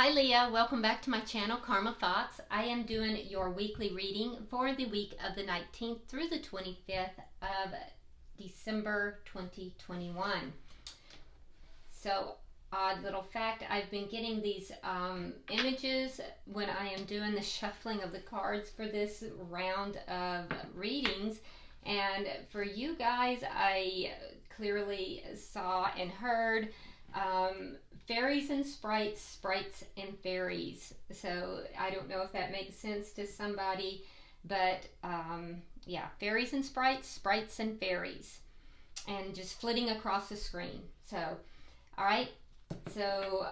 Hi Leo, welcome back to my channel, Karma Thoughts. I am doing your weekly reading for the week of the 19th through the 25th of December 2021. So, odd little fact, I've been getting these images when I am doing the shuffling of the cards for this round of readings. And for you guys, I clearly saw and heard fairies and sprites, sprites and fairies. So I don't know if that makes sense to somebody, but yeah, fairies and sprites, sprites and fairies, and just flitting across the screen. So, all right. So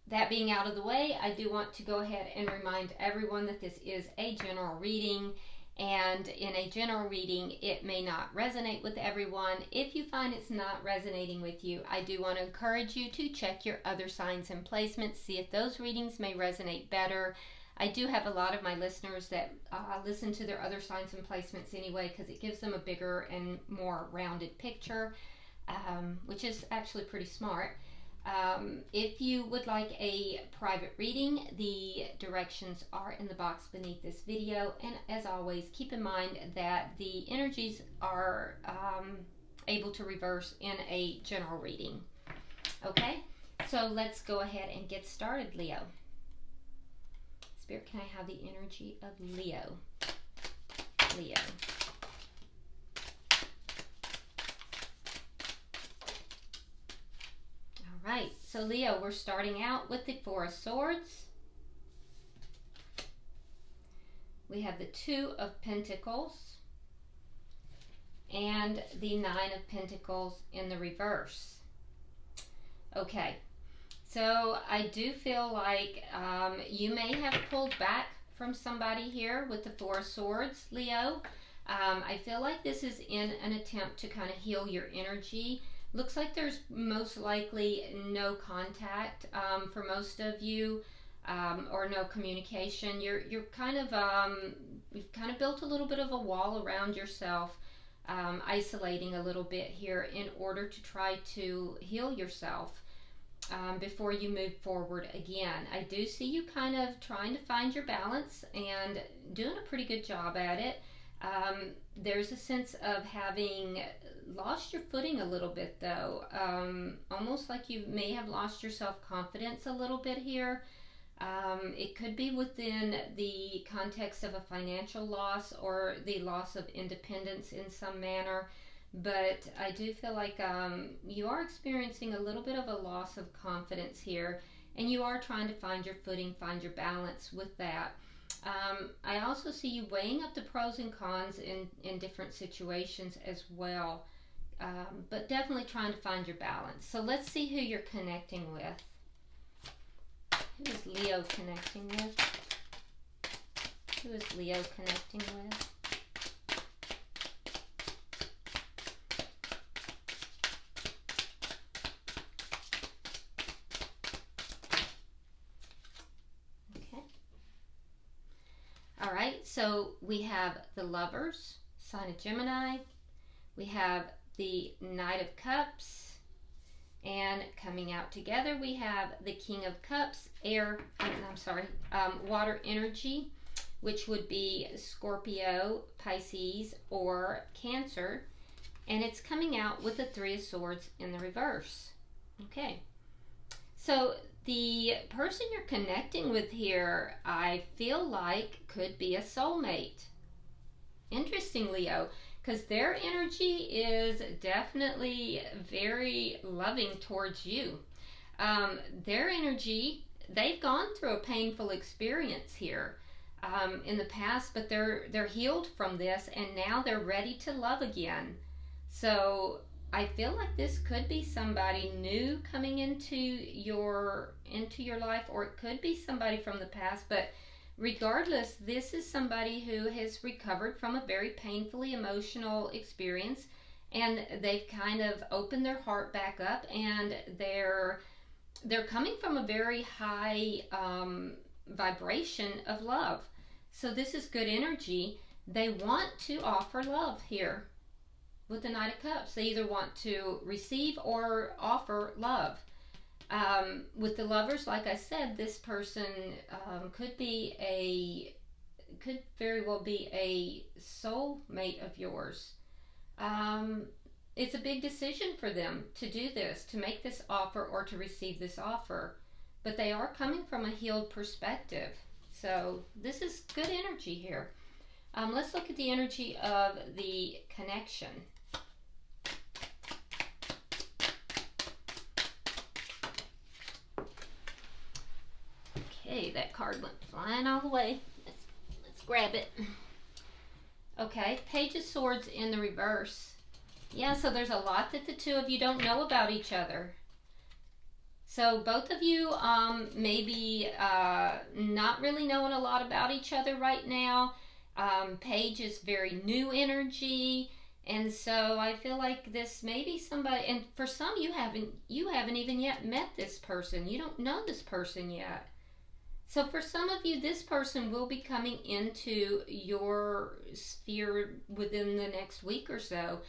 that being out of the way, I do want to go ahead and remind everyone that this is a general reading. And in a general reading, it may not resonate with everyone. If you find it's not resonating with you, I do want to encourage you to check your other signs and placements, see if those readings may resonate better. I do have a lot of my listeners that listen to their other signs and placements anyway, because it gives them a bigger and more rounded picture, which is actually pretty smart. If you would like a private reading, the directions are in the box beneath this video. And as always, keep in mind that the energies are able to reverse in a general reading. Okay, so let's go ahead and get started, Leo. Spirit, can I have the energy of Leo? Leo. Right, so Leo, we're starting out with the Four of Swords. We have the Two of Pentacles and the Nine of Pentacles in the reverse. Okay, so I do feel like you may have pulled back from somebody here with the Four of Swords, Leo. I feel like this is in an attempt to kind of heal your energy. Looks like there's most likely no contact for most of you, or no communication. You're kind of you've kind of built a little bit of a wall around yourself, isolating a little bit here in order to try to heal yourself before you move forward again. I do see you kind of trying to find your balance and doing a pretty good job at it. There's a sense of having lost your footing a little bit, though. Almost like you may have lost your self-confidence a little bit here. It could be within the context of a financial loss or the loss of independence in some manner. But I do feel like you are experiencing a little bit of a loss of confidence here, and you are trying to find your footing, find your balance with that. I also see you weighing up the pros and cons in different situations as well, but definitely trying to find your balance. So let's see who you're connecting with. Who is Leo connecting with? Who is Leo connecting with? So we have the Lovers, sign of Gemini. We have the Knight of Cups. And coming out together, we have the King of Cups, water energy, which would be Scorpio, Pisces, or Cancer. And it's coming out with the Three of Swords in the reverse. Okay. So the person you're connecting with here, I feel like could be a soulmate. Interesting, Leo, because their energy is definitely very loving towards you. Their energy, they've gone through a painful experience here in the past, but they're healed from this, and now they're ready to love again. So I feel like this could be somebody new coming into your life, or it could be somebody from the past. But regardless, this is somebody who has recovered from a very painfully emotional experience, and they've kind of opened their heart back up, and they're coming from a very high vibration of love. So this is good energy. They want to offer love here. With the Knight of Cups, they either want to receive or offer love. With the Lovers, like I said, this person could very well be a soulmate of yours. It's a big decision for them to do this, to make this offer or to receive this offer. But they are coming from a healed perspective. So this is good energy here. Let's look at the energy of the connection. Okay, that card went flying all the way. Let's grab it. Okay, Page of Swords in the reverse. Yeah, so there's a lot that the two of you don't know about each other. So both of you maybe not really knowing a lot about each other right now. Page is very new energy, and so I feel like this may be somebody, and for some you haven't even yet met this person. You don't know this person yet. So for some of you, this person will be coming into your sphere within the next week or so.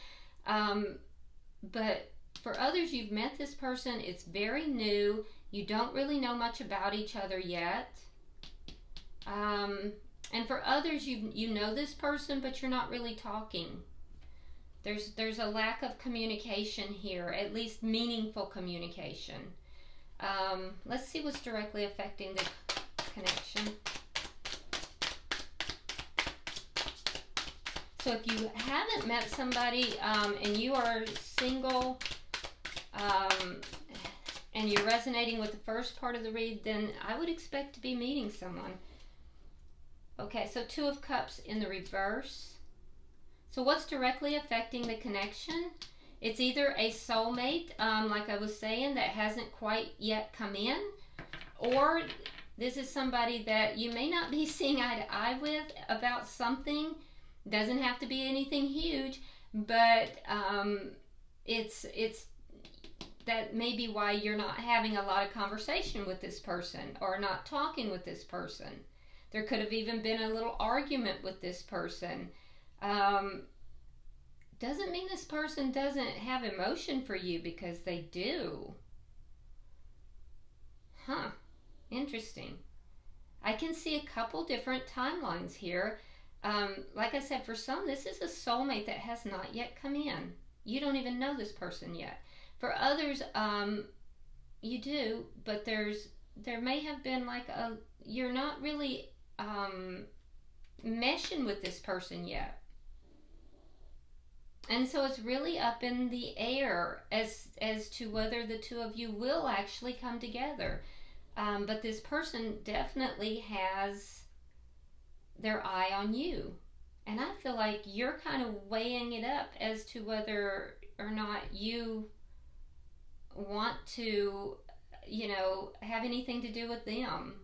But for others, you've met this person. It's very new. You don't really know much about each other yet. And for others, you know this person, but you're not really talking. There's a lack of communication here, at least meaningful communication. Let's see what's directly affecting the connection. So if you haven't met somebody and you are single and you're resonating with the first part of the read, then I would expect to be meeting someone. Okay, so Two of Cups in the reverse. So what's directly affecting the connection? It's either a soulmate, like I was saying, that hasn't quite yet come in, or this is somebody that you may not be seeing eye to eye with about something. Doesn't have to be anything huge, but it's that may be why you're not having a lot of conversation with this person or not talking with this person. There could have even been a little argument with this person. Doesn't mean this person doesn't have emotion for you, because they do. Huh. Interesting. I can see a couple different timelines here. Like I said, for some, this is a soulmate that has not yet come in. You don't even know this person yet. For others, you do, but there may have been like you're not really meshing with this person yet. And so it's really up in the air as to whether the two of you will actually come together. But this person definitely has their eye on you. And I feel like you're kind of weighing it up as to whether or not you want to, have anything to do with them.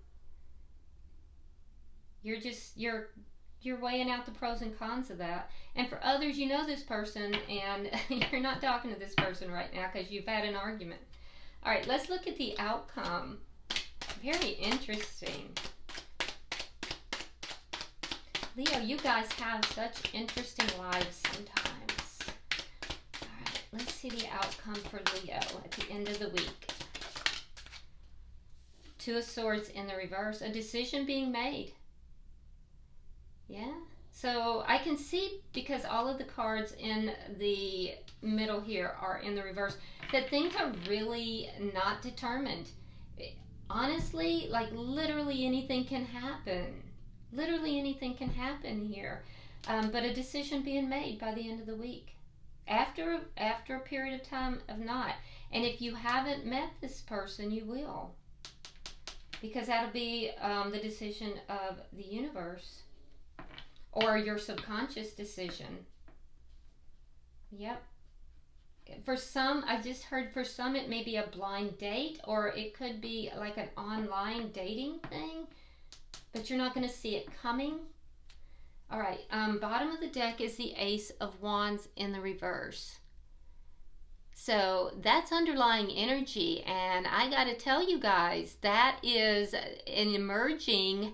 You're weighing out the pros and cons of that. And for others, you know this person and you're not talking to this person right now because you've had an argument. All right, let's look at the outcome. Very interesting. Leo, you guys have such interesting lives sometimes. All right, let's see the outcome for Leo at the end of the week. Two of Swords in the reverse. A decision being made. Yeah. So I can see, because all of the cards in the middle here are in the reverse, that things are really not determined. Honestly, like literally anything can happen. Literally anything can happen here. But a decision being made by the end of the week. After a period of time of not. And if you haven't met this person, you will. Because that'll be the decision of the universe. Or your subconscious decision. Yep. For some, I just heard for some it may be a blind date, or it could be like an online dating thing, but you're not going to see it coming. All right, bottom of the deck is the Ace of Wands in the reverse. So that's underlying energy, and I got to tell you guys, that is an emerging,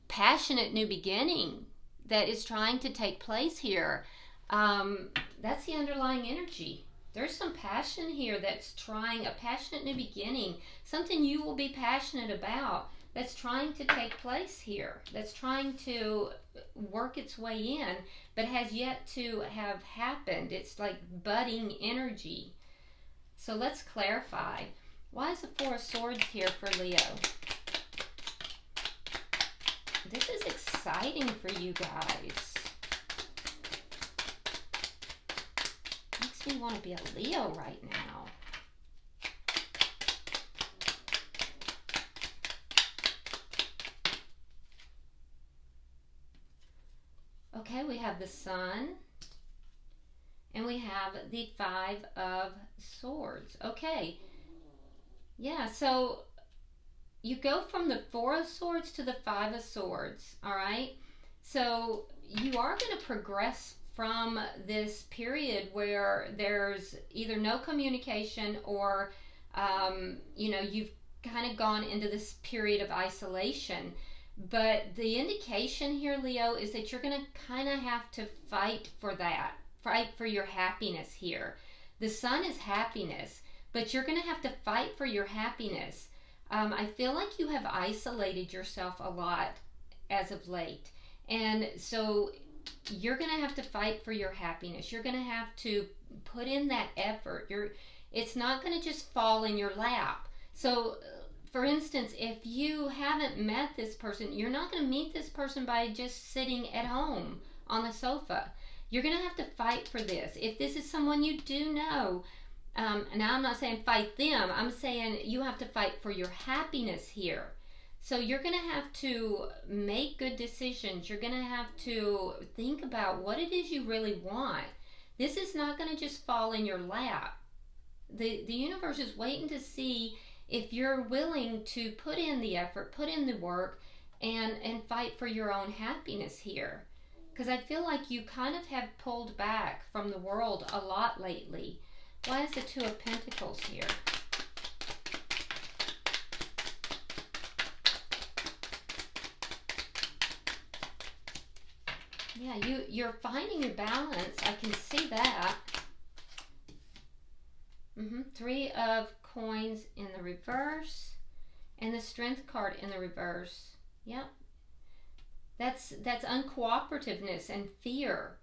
passionate new beginning that is trying to take place here. That's the underlying energy. There's some passion here that's trying, a passionate new beginning, something you will be passionate about that's trying to take place here, that's trying to work its way in, but has yet to have happened. It's like budding energy. So let's clarify. Why is the Four of Swords here for Leo? This is exciting for you guys. Makes me want to be a Leo right now. Okay, we have the Sun, and we have the Five of Swords. Okay, yeah, so you go from the Four of Swords to the Five of Swords, all right? So you are going to progress from this period where there's either no communication or, you've kind of gone into this period of isolation. But the indication here, Leo, is that you're going to kind of have to fight for that. Fight for your happiness here. The Sun is happiness, but you're going to have to fight for your happiness. I feel like you have isolated yourself a lot as of late. And so you're going to have to fight for your happiness. You're going to have to put in that effort. It's not going to just fall in your lap. So for instance, if you haven't met this person, you're not going to meet this person by just sitting at home on the sofa. You're going to have to fight for this. If this is someone you do know, now I'm not saying fight them, I'm saying you have to fight for your happiness here. So you're going to have to make good decisions. You're going to have to think about what it is you really want. This is not going to just fall in your lap. The universe is waiting to see if you're willing to put in the effort, put in the work, and fight for your own happiness here. Because I feel like you kind of have pulled back from the world a lot lately. Why is the Two of Pentacles here? Yeah, you're finding your balance. I can see that. Three of Coins in the reverse, and the Strength card in the reverse. Yep. That's uncooperativeness and fear.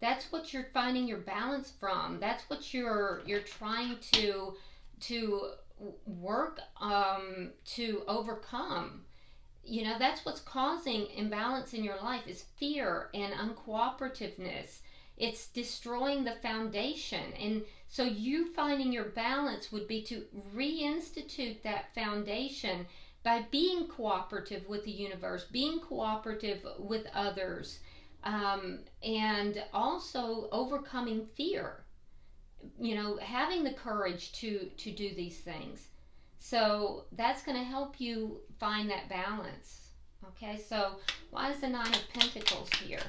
That's what you're finding your balance from. That's what you're trying to work to overcome. That's what's causing imbalance in your life, is fear and uncooperativeness. It's destroying the foundation. And so you finding your balance would be to reinstitute that foundation by being cooperative with the universe, being cooperative with others, and also overcoming fear. Having the courage to do these things. So that's going to help you find that balance. Okay, so why is the Nine of Pentacles here?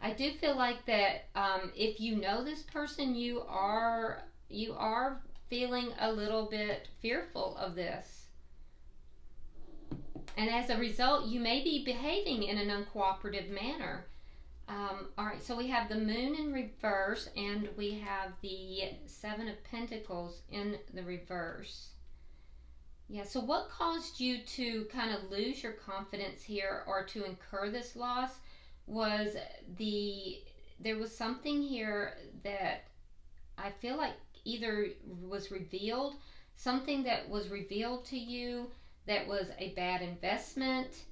I do feel like that if you know this person, you are feeling a little bit fearful of this. And as a result, you may be behaving in an uncooperative manner. All right, so we have the Moon in reverse, and we have the Seven of Pentacles in the reverse. Yeah, so what caused you to kind of lose your confidence here or to incur this loss was there was something here that I feel like either was revealed, something that was revealed to you that was a bad investment.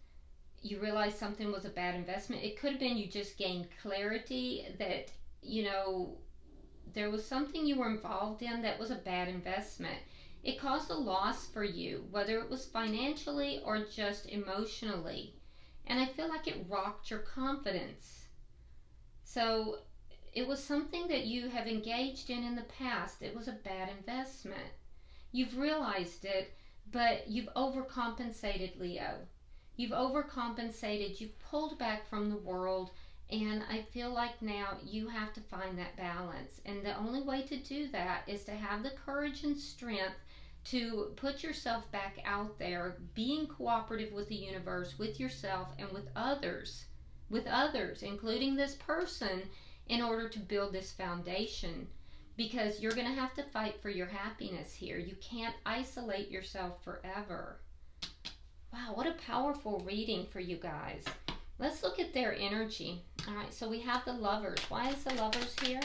You realized something was a bad investment. It could have been you just gained clarity that, there was something you were involved in that was a bad investment. It caused a loss for you, whether it was financially or just emotionally. And I feel like it rocked your confidence. So it was something that you have engaged in the past. It was a bad investment. You've realized it, but you've overcompensated, Leo. You've overcompensated. You've pulled back from the world. And I feel like now you have to find that balance. And the only way to do that is to have the courage and strength to put yourself back out there, being cooperative with the universe, with yourself, and with others, including this person, in order to build this foundation. because you're going to have to fight for your happiness here. You can't isolate yourself forever. Wow, what a powerful reading for you guys. Let's look at their energy. All right, so we have the Lovers. Why is the Lovers here?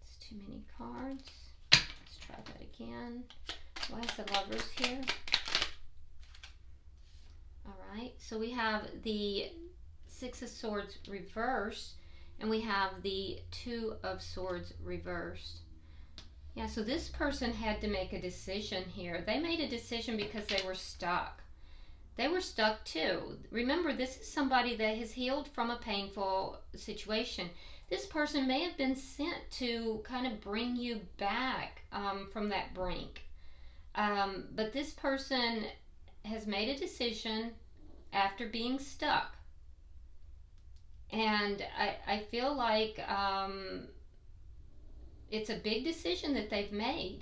It's too many cards. Let's try that again. Why is the Lovers here? All right, so we have the Six of Swords reversed, and we have the Two of Swords reversed. Yeah, so this person had to make a decision here. They made a decision because they were stuck. They were stuck too. Remember, this is somebody that has healed from a painful situation. This person may have been sent to kind of bring you back from that brink. But this person has made a decision after being stuck. And I feel like it's a big decision that they've made.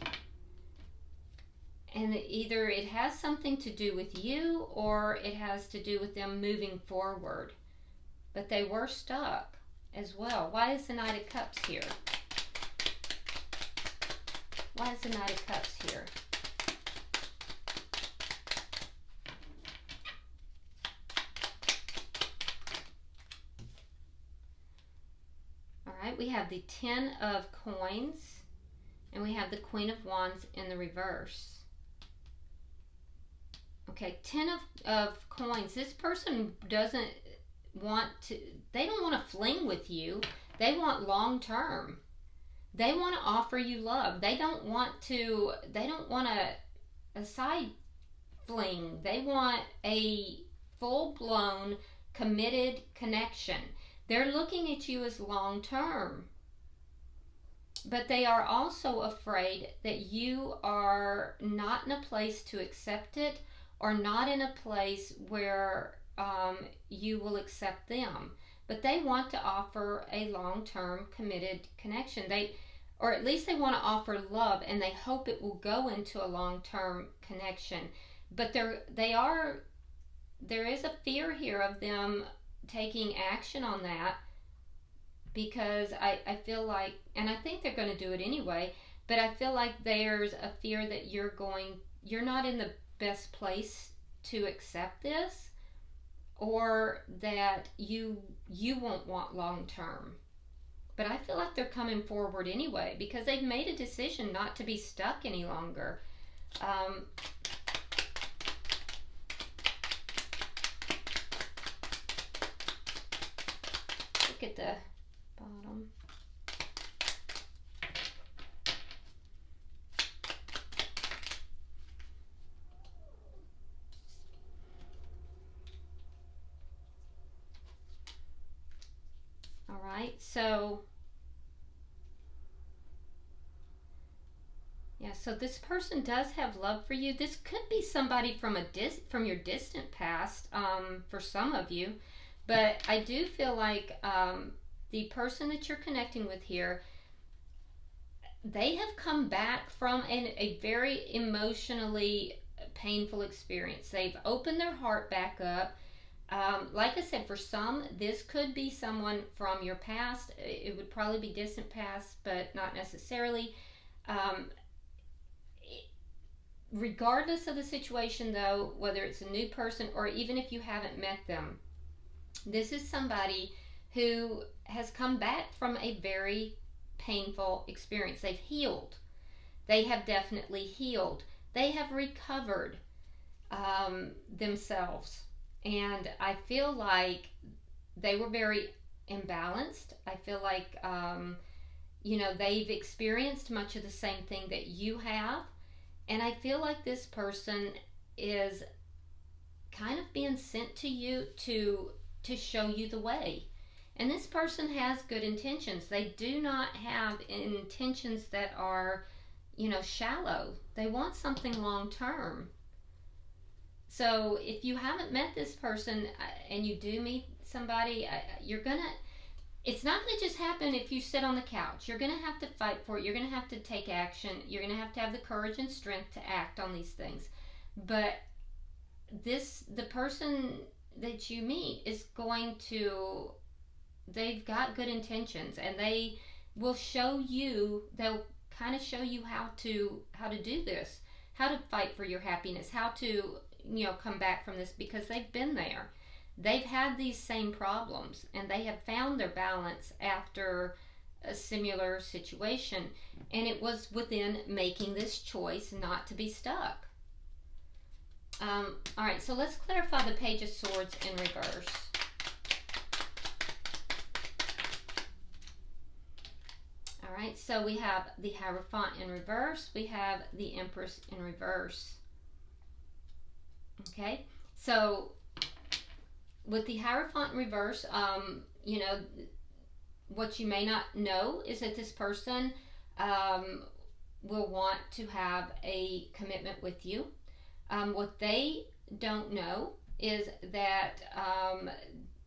And either it has something to do with you or it has to do with them moving forward. But they were stuck as well. Why is the Knight of Cups here? Why is the Knight of Cups here? We have the Ten of Coins, and we have the Queen of Wands in the reverse. Okay, Ten of Coins. This person doesn't want to, they don't want to fling with you. They want long term. They want to offer you love. They don't want a side fling. They want a full-blown committed connection. They're looking at you as long term, but they are also afraid that you are not in a place to accept it, or not in a place where you will accept them. But they want to offer a long-term committed connection. Or at least they want to offer love, and they hope it will go into a long-term connection. But there is a fear here of them taking action on that, because I feel like, and I think they're going to do it anyway, but I feel like there's a fear that you're not in the best place to accept this, or that you won't want long term. But I feel like they're coming forward anyway, because they've made a decision not to be stuck any longer. Look at the bottom. All right, so yeah, so this person does have love for you. This could be somebody from your distant past, for some of you. But I do feel like the person that you're connecting with here, they have come back from a very emotionally painful experience. They've opened their heart back up. Like I said, for some, this could be someone from your past. It would probably be distant past, but not necessarily. Regardless of the situation, though, whether it's a new person or even if you haven't met them, this is somebody who has come back from a very painful experience. They've healed. They have definitely healed. They have recovered themselves. And I feel like they were very imbalanced. I feel like, they've experienced much of the same thing that you have. And I feel like this person is kind of being sent to you to show you the way. And this person has good intentions. They do not have intentions that are, shallow. They want something long term. So if you haven't met this person and you do meet somebody, it's not going to just happen if you sit on the couch. You're going to have to fight for it. You're going to have to take action. You're going to have the courage and strength to act on these things. But the person that you meet is going to, they've got good intentions, and they will show you, they'll kind of show you how to do this, how to fight for your happiness, how to, come back from this, because they've been there. They've had these same problems, and they have found their balance after a similar situation, and it was within making this choice not to be stuck. All right, so let's clarify the Page of Swords in reverse. All right, so we have the Hierophant in reverse. We have the Empress in reverse. Okay, so with the Hierophant in reverse, what you may not know is that this person will want to have a commitment with you. What they don't know is that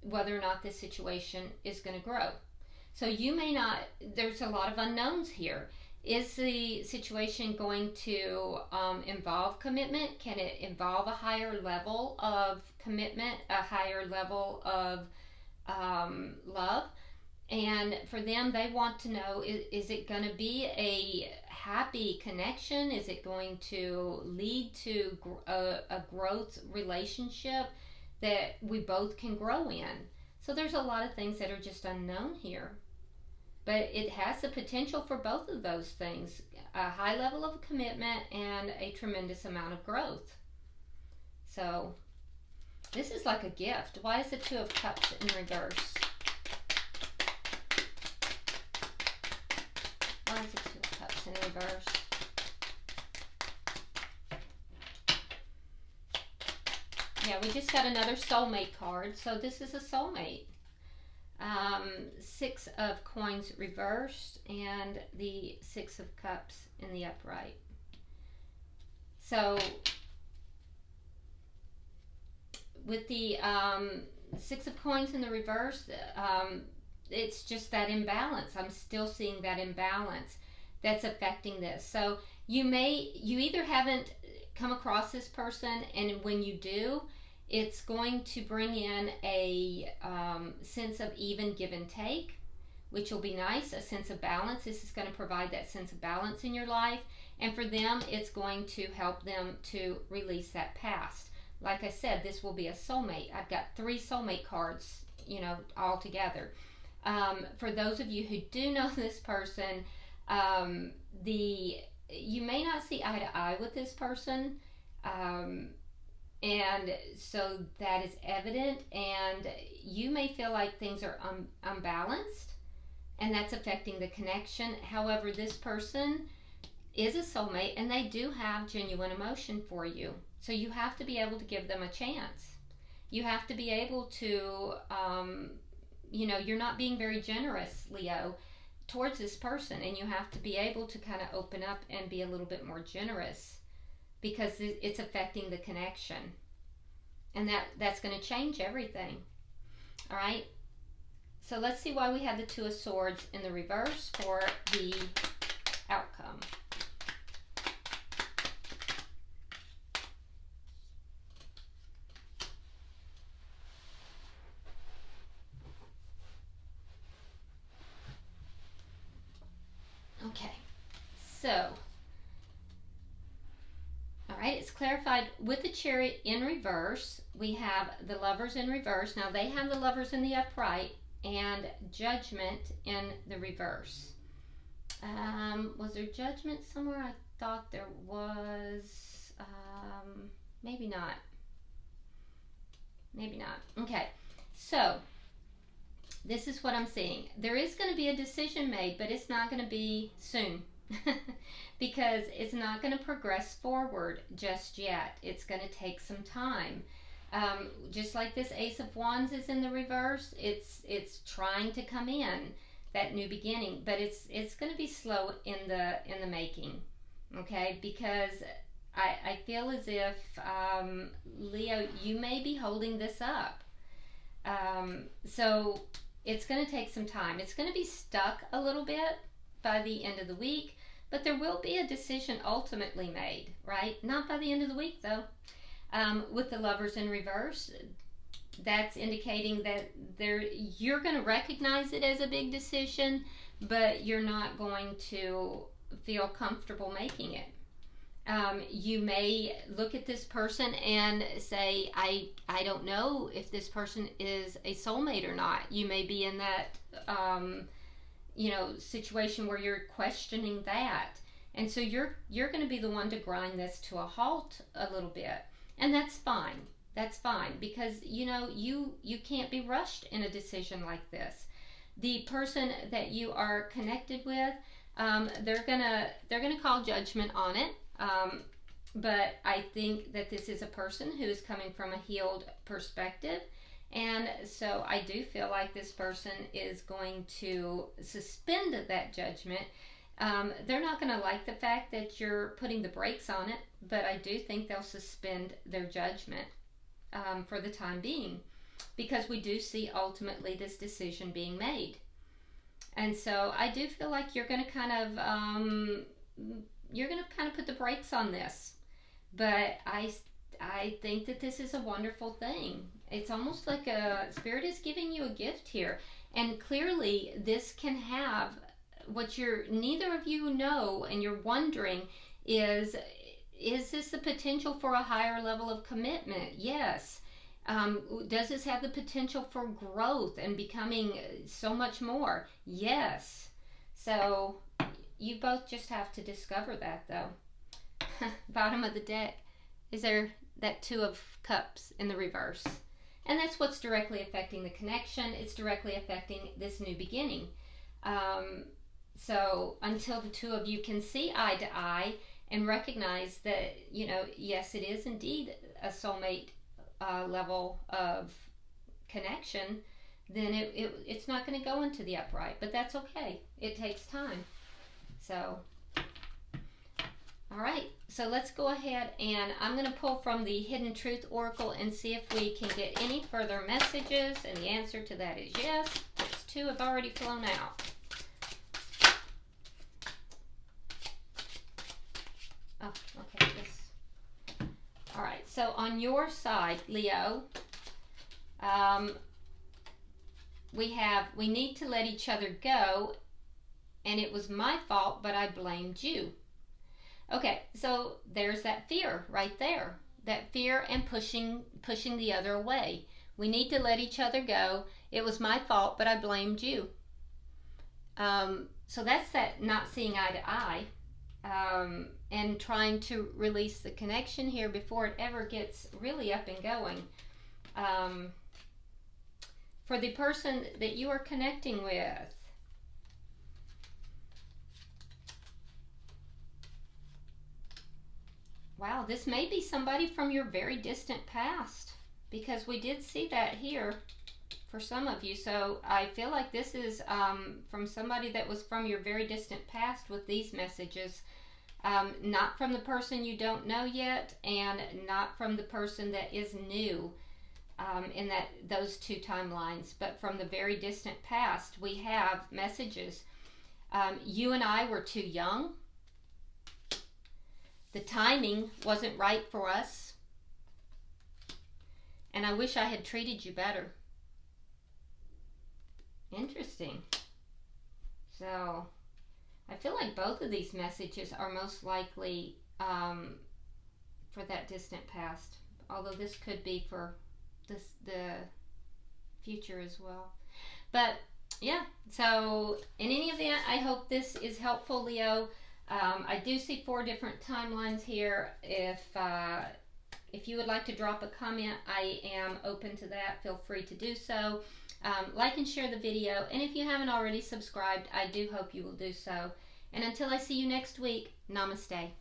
whether or not this situation is going to grow. So you may not, there's a lot of unknowns here. Is the situation going to involve commitment? Can it involve a higher level of commitment, a higher level of love? And for them, they want to know, is it going to be a happy connection? Is it going to lead to a growth relationship that we both can grow in? So there's a lot of things that are just unknown here. But it has the potential for both of those things, a high level of commitment and a tremendous amount of growth. So this is like a gift. Why is the Two of Cups in reverse? Why is the Two of Cups in reverse? Yeah, we just got another soulmate card. So this is a soulmate. Six of Coins reversed and the Six of Cups in the upright. So with the Six of Coins in the reverse, it's just that imbalance. I'm still seeing that imbalance that's affecting this. So you either haven't come across this person, and when you do, it's going to bring in a sense of even give and take, which will be nice, a sense of balance. This is going to provide that sense of balance in your life. And for them, it's going to help them to release that past. Like I said, this will be a soulmate. I've got 3 soulmate cards, all together. For those of you who do know this person, you may not see eye to eye with this person. And so that is evident, and you may feel like things are unbalanced, and that's affecting the connection. However, this person is a soulmate, and they do have genuine emotion for you. So you have to be able to give them a chance. You have to be able to, you're not being very generous, Leo, towards this person, and you have to be able to kind of open up and be a little bit more generous, because it's affecting the connection, and that's going to change everything. All right, so let's see why we have the Two of Swords in the reverse for the outcome. Okay, so it's clarified with the Chariot in reverse. We have the Lovers in reverse. Now they have the Lovers in the upright and Judgment in the reverse. Was there Judgment somewhere? I thought there was. Maybe not. Maybe not. Okay, so this is what I'm seeing. There is going to be a decision made, but it's not going to be soon. Because it's not going to progress forward just yet. It's going to take some time. Just like this Ace of Wands is in the reverse, it's trying to come in, that new beginning, but it's going to be slow in the making. Okay, because I feel as if Leo, you may be holding this up. So it's going to take some time. It's going to be stuck a little bit by the end of the week. But there will be a decision ultimately made, right? Not by the end of the week, though. With the Lovers in reverse, that's indicating that you're going to recognize it as a big decision, but you're not going to feel comfortable making it. You may look at this person and say, I don't know if this person is a soulmate or not. You may be in that situation where you're questioning that, and so you're going to be the one to grind this to a halt a little bit, and that's fine. That's fine, because you can't be rushed in a decision like this. The person that you are connected with, they're gonna call judgment on it. But I think that this is a person who is coming from a healed perspective, and so I do feel like this person is going to suspend that judgment. They're not going to like the fact that you're putting the brakes on it, but I do think they'll suspend their judgment for the time being, because we do see ultimately this decision being made. And so I do feel like you're going to kind of put the brakes on this. But I think that this is a wonderful thing. It's almost like Spirit is giving you a gift here. And clearly this can have what neither of you know, and you're wondering is this the potential for a higher level of commitment? Yes. Does this have the potential for growth and becoming so much more? Yes. So you both just have to discover that, though. Bottom of the deck is there that Two of Cups in the reverse. And that's what's directly affecting the connection. It's directly affecting this new beginning. So until the two of you can see eye to eye and recognize that, yes, it is indeed a soulmate level of connection, then it's not going to go into the upright. But that's okay. It takes time. So, all right. So let's go ahead, and I'm going to pull from the Hidden Truth Oracle and see if we can get any further messages. And the answer to that is yes. There's two have already flown out. Oh, okay. All right. So on your side, Leo, we need to let each other go, and it was my fault, but I blamed you. Okay, so there's that fear right there. That fear and pushing the other away. We need to let each other go. It was my fault, but I blamed you. So that's that not seeing eye to eye, and trying to release the connection here before it ever gets really up and going. For the person that you are connecting with, wow, this may be somebody from your very distant past, because we did see that here for some of you. So I feel like this is from somebody that was from your very distant past with these messages. Not from the person you don't know yet, and not from the person that is new in those two timelines, but from the very distant past. We have messages. You and I were too young. The timing wasn't right for us, and I wish I had treated you better. Interesting. So I feel like both of these messages are most likely for that distant past, although this could be for the future as well. But yeah, so in any event, I hope this is helpful, Leo. I do see 4 different timelines here. If you would like to drop a comment, I am open to that. Feel free to do so. Like and share the video, and if you haven't already subscribed, I do hope you will do so. And until I see you next week, namaste.